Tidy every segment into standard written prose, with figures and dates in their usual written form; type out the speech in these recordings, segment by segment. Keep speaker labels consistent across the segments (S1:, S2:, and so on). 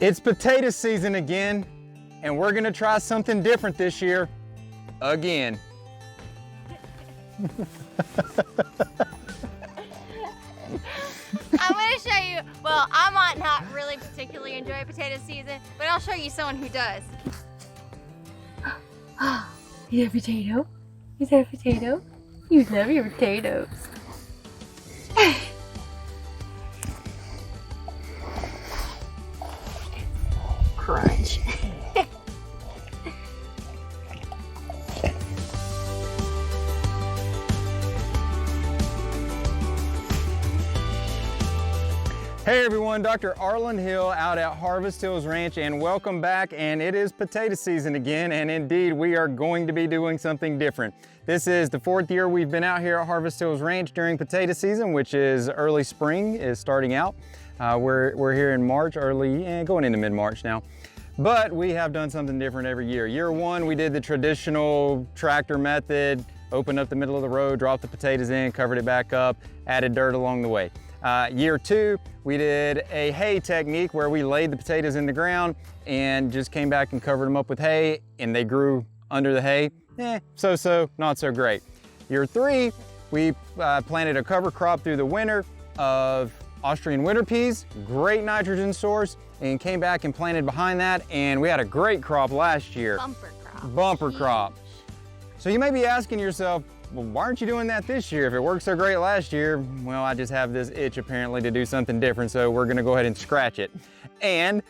S1: It's potato season again, and we're gonna try something different this year, again.
S2: I'm gonna show you, well, I might not really particularly enjoy potato season, but I'll show you someone who does.
S3: Is that a potato? Is that a potato? You love your potatoes. Crunch.
S1: Hey everyone, Dr. Arland Hill out at Harvest Hills Ranch, and welcome back. And it is potato season again, and indeed we are going to be doing something different. This is the 4th year we've been out here at Harvest Hills Ranch during potato season, which is early spring is starting out. We're here in March, going into mid-March now. But we have done something different every year. Year 1, we did the traditional tractor method, opened up the middle of the road, dropped the potatoes in, covered it back up, added dirt along the way. Year 2, we did a hay technique where we laid the potatoes in the ground and just came back and covered them up with hay, and they grew under the hay. So-so, not so great. Year 3, we planted a cover crop through the winter of Austrian winter peas, great nitrogen source, and came back and planted behind that, and we had a great crop last year.
S2: Bumper crop.
S1: Bumper crop. So you may be asking yourself, well, why aren't you doing that this year? If it worked so great last year, well, I just have this itch apparently to do something different, so we're gonna go ahead and scratch it. And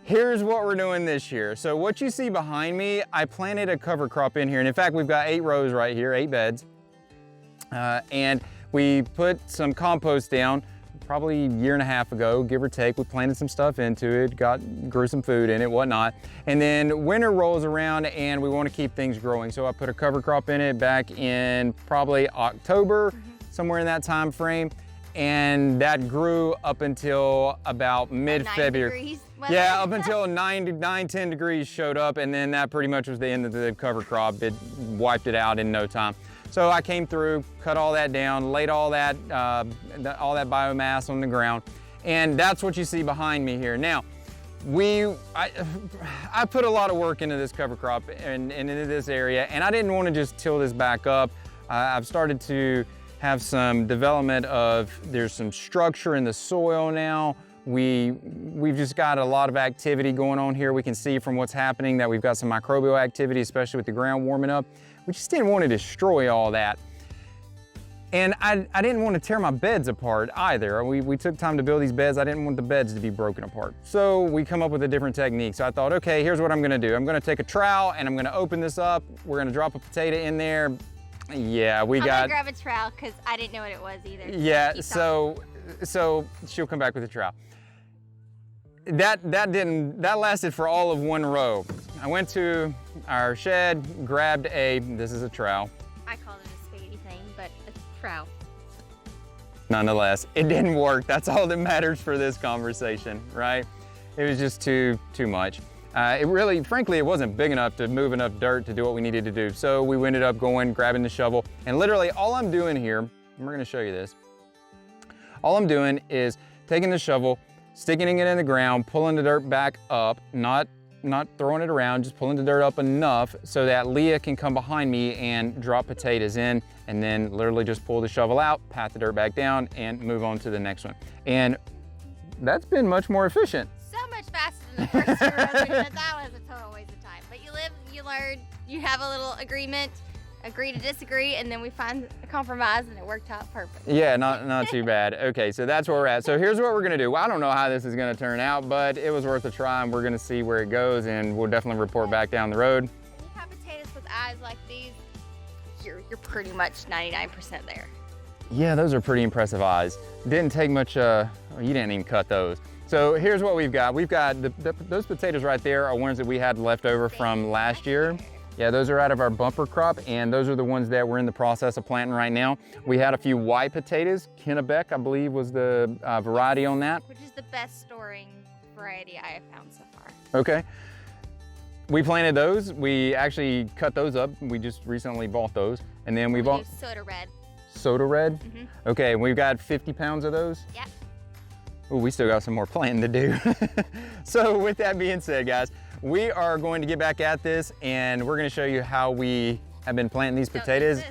S1: here's what we're doing this year. So what you see behind me, I planted a cover crop in here, and in fact, we've got 8 rows right here, 8 beds. And we put some compost down probably a year and a half ago, give or take. We planted some stuff into it, grew some food in it, whatnot. And then winter rolls around and we want to keep things growing. So I put a cover crop in it back in probably October, somewhere in that time frame. And that grew up until about mid-February. Yeah, up until 10 degrees showed up, and then that pretty much was the end of the cover crop. It wiped it out in no time. So I came through, cut all that down, laid all that biomass on the ground, and that's what you see behind me here. Now, I put a lot of work into this cover crop and into this area, and I didn't want to just till this back up. I've started to have some development there's some structure in the soil now. We've just got a lot of activity going on here. We can see from what's happening that we've got some microbial activity, especially with the ground warming up. We just didn't want to destroy all that. And I didn't want to tear my beds apart either. We took time to build these beds. I didn't want the beds to be broken apart. So we come up with a different technique. So I thought, okay, here's what I'm gonna do. I'm gonna take a trowel and I'm gonna open this up. We're gonna drop a potato in there. Yeah, I'm
S2: gonna grab a trowel because I didn't know what it was either.
S1: Yeah, so she'll come back with a trowel. That lasted for all of 1 row. I went to our shed, grabbed this is a trowel.
S2: I called it a spaghetti thing, but it's a trowel.
S1: Nonetheless, it didn't work. That's all that matters for this conversation, right? It was just too much. Frankly, it wasn't big enough to move enough dirt to do what we needed to do. So we ended up grabbing the shovel, and literally all I'm doing here, and we're gonna show you this, all I'm doing is taking the shovel, sticking it in the ground, pulling the dirt back up, not throwing it around, just pulling the dirt up enough so that Leah can come behind me and drop potatoes in, and then literally just pull the shovel out, pat the dirt back down, and move on to the next one. And that's been much more efficient.
S2: So much faster than the first year. That was a total waste of time. But you live, you learn, you have a little agreement, agree to disagree, and then we find a compromise, and it worked out perfect.
S1: Yeah, not too bad. Okay, so that's where we're at. So here's what we're gonna do. Well, I don't know how this is gonna turn out, but it was worth a try, and we're gonna see where it goes, and we'll definitely report back down the road.
S2: When you have potatoes with eyes like these, you're pretty much 99% there.
S1: Yeah, those are pretty impressive eyes. Didn't take much, you didn't even cut those. So here's what we've got. We've got those potatoes right there are ones that we had left over from last year. Yeah, those are out of our bumper crop, and those are the ones that we're in the process of planting right now. We had a few white potatoes. Kennebec, I believe, was the variety on that.
S2: Which is the best storing variety I have found so far.
S1: Okay. We planted those. We actually cut those up. We just recently bought those. And then we bought
S2: Soda Red.
S1: Soda Red?
S2: Mm-hmm.
S1: Okay, we've got 50 pounds of those?
S2: Yep.
S1: Ooh, we still got some more planting to do. So with that being said, guys, we are going to get back at this and we're gonna show you how we have been planting these potatoes.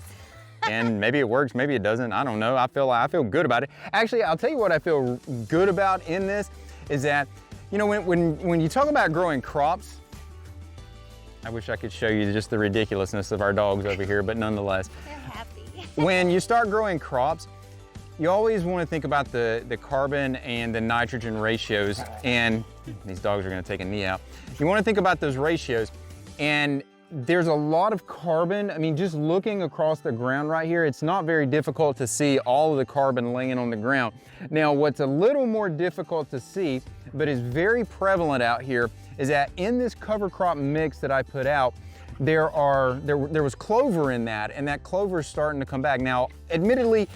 S1: And maybe it works, maybe it doesn't, I don't know. I feel good about it. Actually, I'll tell you what I feel good about in this is that, you know, when you talk about growing crops, I wish I could show you just the ridiculousness of our dogs over here, but nonetheless.
S2: They're happy.
S1: When you start growing crops, you always want to think about the carbon and the nitrogen ratios, and these dogs are going to take a knee out. You want to think about those ratios, and there's a lot of carbon. I mean, just looking across the ground right here, it's not very difficult to see all of the carbon laying on the ground. Now, what's a little more difficult to see, but is very prevalent out here, is that in this cover crop mix that I put out, there was clover in that, and that clover is starting to come back. Now, admittedly,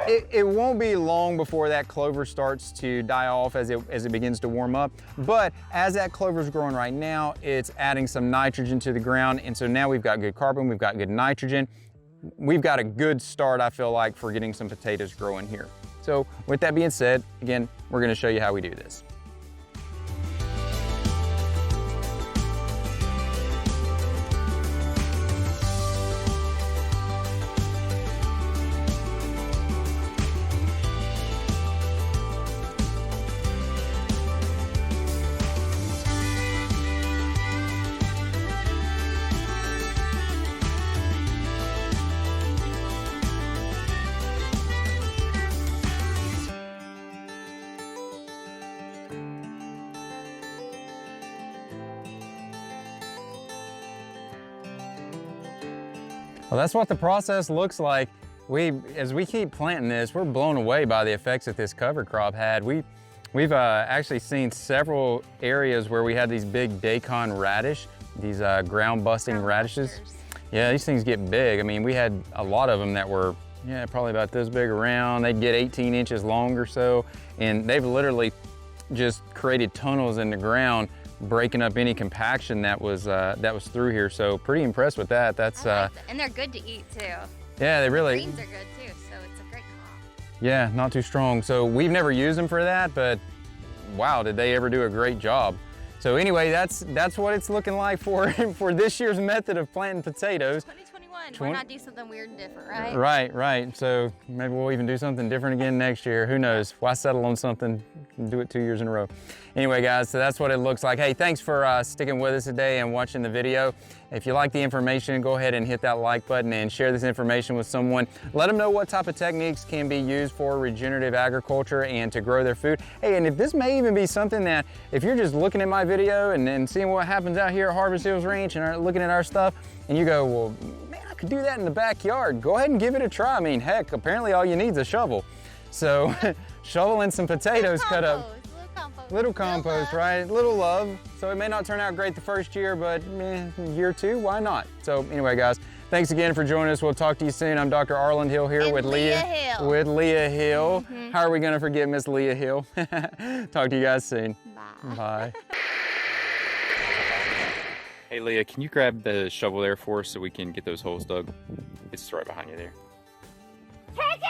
S1: it won't be long before that clover starts to die off as it begins to warm up. But as that clover is growing right now, it's adding some nitrogen to the ground, and so now we've got good carbon, we've got good nitrogen. We've got a good start, I feel like, for getting some potatoes growing here. So with that being said, again, we're going to show you how we do this. Well, that's what the process looks like. As we keep planting this, we're blown away by the effects that this cover crop had. We've actually seen several areas where we had these big Daikon radish, these ground busting radishes. Yeah, these things get big. I mean, we had a lot of them that were, yeah, probably about this big around. They'd get 18 inches long or so, and they've literally just created tunnels in the ground, breaking up any compaction that was through here. So pretty impressed with that. That's
S2: and they're good to eat too.
S1: Yeah, they really.
S2: Greens are good too, so it's a great crop.
S1: Yeah, not too strong. So we've never used them for that, but wow, did they ever do a great job. So anyway, that's what it's looking like for this year's method of planting potatoes.
S2: 2021, why not do something weird and different, right?
S1: Right. So maybe we'll even do something different again next year. Who knows? Why settle on something and do it 2 years in a row? Anyway, guys, so that's what it looks like. Hey, thanks for sticking with us today and watching the video. If you like the information, go ahead and hit that like button and share this information with someone. Let them know what type of techniques can be used for regenerative agriculture and to grow their food. Hey, and if this may even be something that, if you're just looking at my video and seeing what happens out here at Harvest Hills Ranch and are looking at our stuff, and you go, well, man, I could do that in the backyard. Go ahead and give it a try. I mean, heck, apparently all you need is a shovel. So shovel and some potatoes cut up. Little compost, right? Little love. So it may not turn out great the first year, but year two, why not? So anyway, guys, thanks again for joining us. We'll talk to you soon. I'm Dr. Arland Hill here with Leah Hill. With Leah Hill. How are we going to forget Miss Leah Hill? Talk to you guys soon.
S2: Bye.
S1: Bye. Hey Leah, can you grab the shovel there for us so we can get those holes dug? It's right behind you there.
S2: Chickens,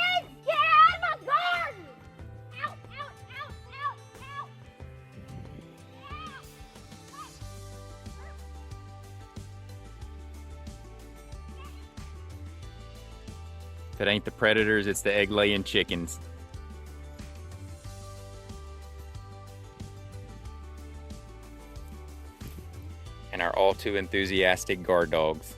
S2: get out of my garden! Ow, ow, ow, ow, ow!
S1: If it ain't the predators, it's the egg-laying chickens. And our all too enthusiastic guard dogs.